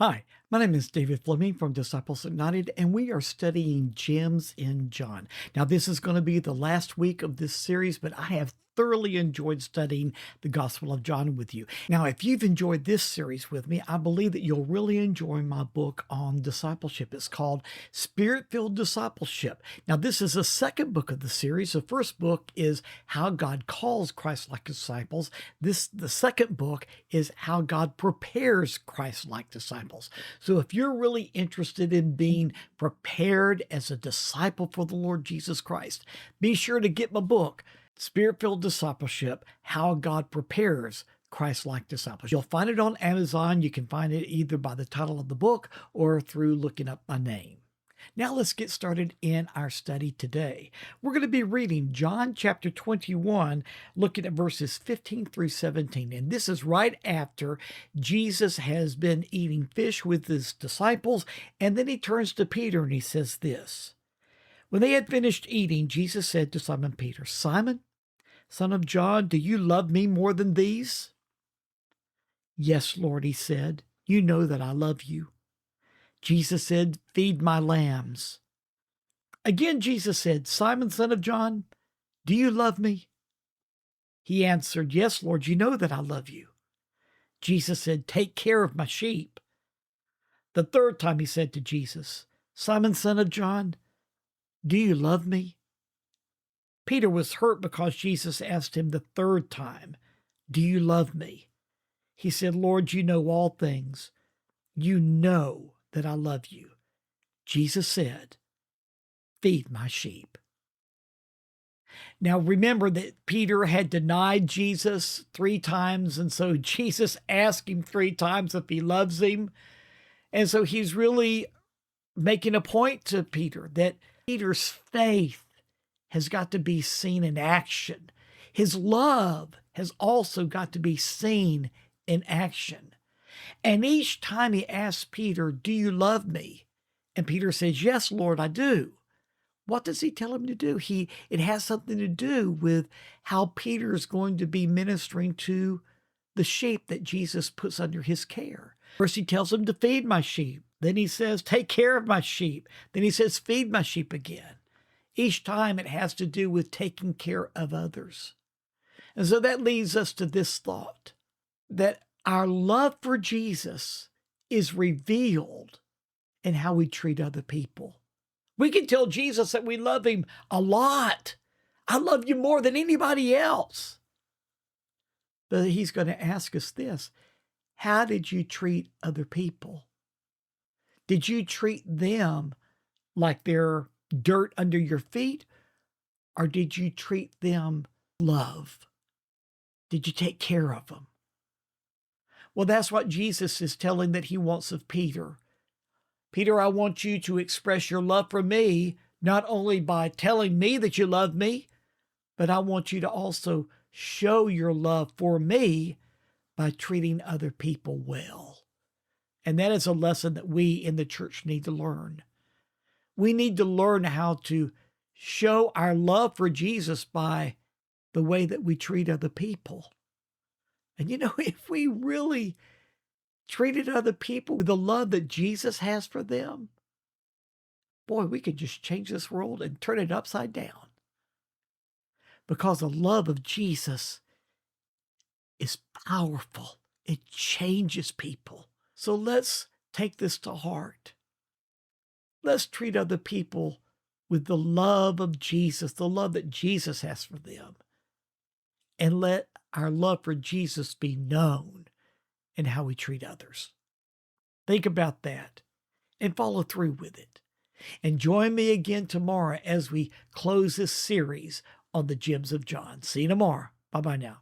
Hi, my name is David Fleming from Disciples United, and we are studying Gems in John. Now, this is going to be the last week of this series, but I have thoroughly enjoyed studying the Gospel of John with you. Now, if you've enjoyed this series with me, I believe that you'll really enjoy my book on discipleship. It's called Spirit-Filled Discipleship. Now, this is the second book of the series. The first book is How God Calls Christ-like Disciples. The second book is How God Prepares Christ-like Disciples. So if you're really interested in being prepared as a disciple for the Lord Jesus Christ, be sure to get my book, Spirit-Filled Discipleship, How God Prepares Christ-like Disciples. You'll find it on Amazon. You can find it either by the title of the book or through looking up my name. Now let's get started in our study today. We're going to be reading John chapter 21, looking at verses 15 through 17. And this is right after Jesus has been eating fish with his disciples. And then he turns to Peter and he says this. When they had finished eating, Jesus said to Simon Peter, "Simon, son of John, do you love me more than these?" "Yes, Lord," he said. "You know that I love you." Jesus said, "Feed my lambs." Again, Jesus said, "Simon, son of John, do you love me?" He answered, "Yes, Lord, you know that I love you." Jesus said, "Take care of my sheep." The third time he said to Jesus, "Simon, son of John, do you love me?" Peter was hurt because Jesus asked him the third time, "Do you love me?" He said, "Lord, you know all things. You know that I love you." Jesus said, "Feed my sheep." Now remember that Peter had denied Jesus 3 times, and so Jesus asked him 3 times if he loves him. And so he's really making a point to Peter that Peter's faith has got to be seen in action. His love has also got to be seen in action. And each time he asks Peter, "Do you love me?" And Peter says, "Yes, Lord, I do." What does he tell him to do? It has something to do with how Peter is going to be ministering to the sheep that Jesus puts under his care. First, he tells him to feed my sheep. Then he says, take care of my sheep. Then he says, feed my sheep again. Each time it has to do with taking care of others. And so that leads us to this thought, that our love for Jesus is revealed in how we treat other people. We can tell Jesus that we love him a lot. I love you more than anybody else. But he's going to ask us this. How did you treat other people? Did you treat them like they're dirt under your feet? Or did you treat them with love? Did you take care of them? Well, that's what Jesus is telling that he wants of Peter. Peter, I want you to express your love for me, not only by telling me that you love me, but I want you to also show your love for me by treating other people well. And that is a lesson that we in the church need to learn. We need to learn how to show our love for Jesus by the way that we treat other people. And if we really treated other people with the love that Jesus has for them, boy, we could just change this world and turn it upside down. Because the love of Jesus is powerful. It changes people. So let's take this to heart. Let's treat other people with the love of Jesus, the love that Jesus has for them. And let our love for Jesus be known in how we treat others. Think about that and follow through with it. And join me again tomorrow as we close this series on the Gems of John. See you tomorrow. Bye-bye now.